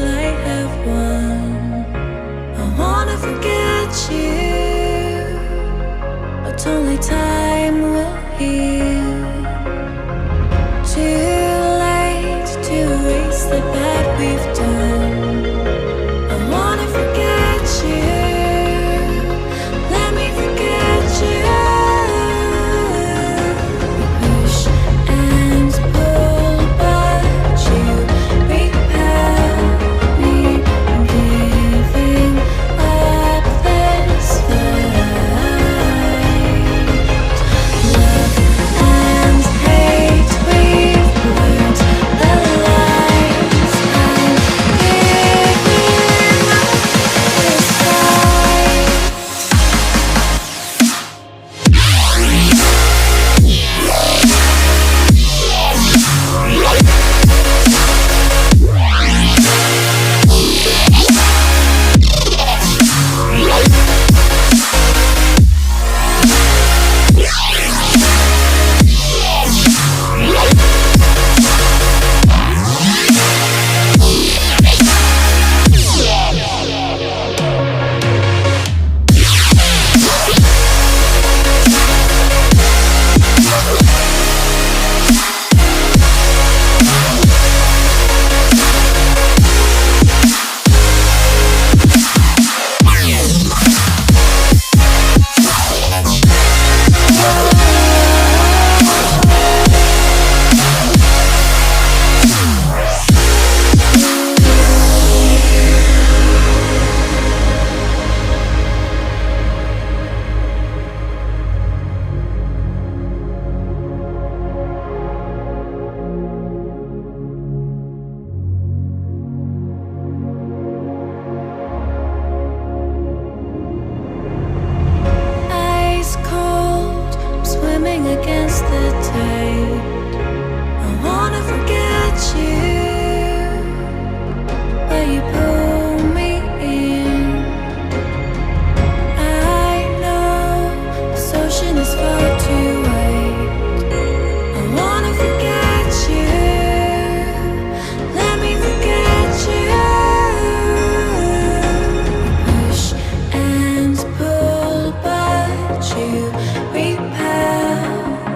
I have won. I wanna forget you, but only time will heal. Too late to erase the bad we've done. I wanna forget you. Let me forget you. Push and pull, but you repel me, giving up this fight. Love and hate, we've blurred the lines. I'm giving up this fight. Ice cold, I'm swimming against the tide. I wanna forget you, but you pull me in. I know this ocean is far too wide. I wanna forget you. Let me forget you. Push and pull, but you repel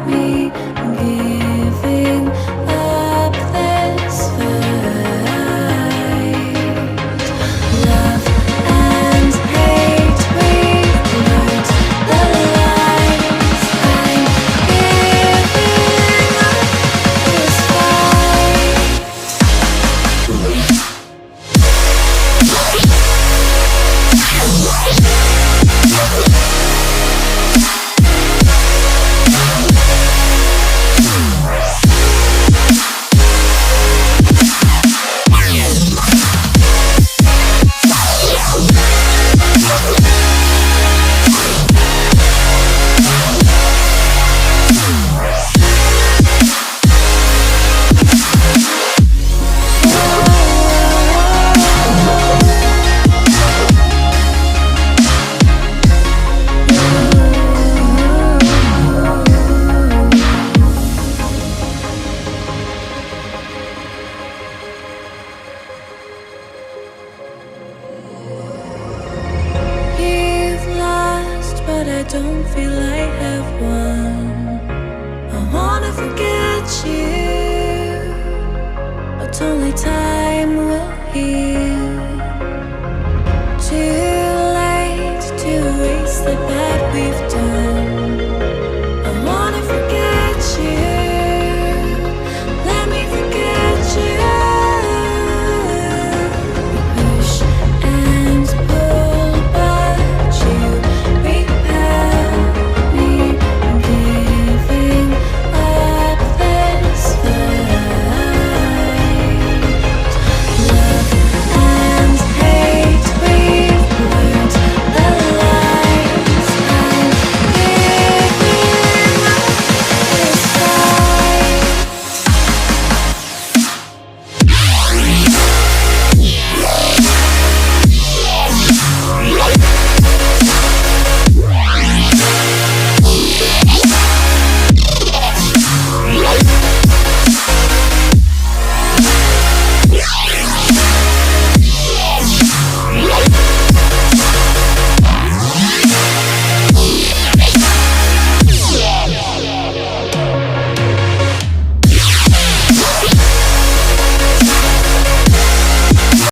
me, giving up this fight. Love and hate, we've blurred the lines. I'm giving up this fight. You've lost, but I don't feel I have won. I wanna forget you, but only time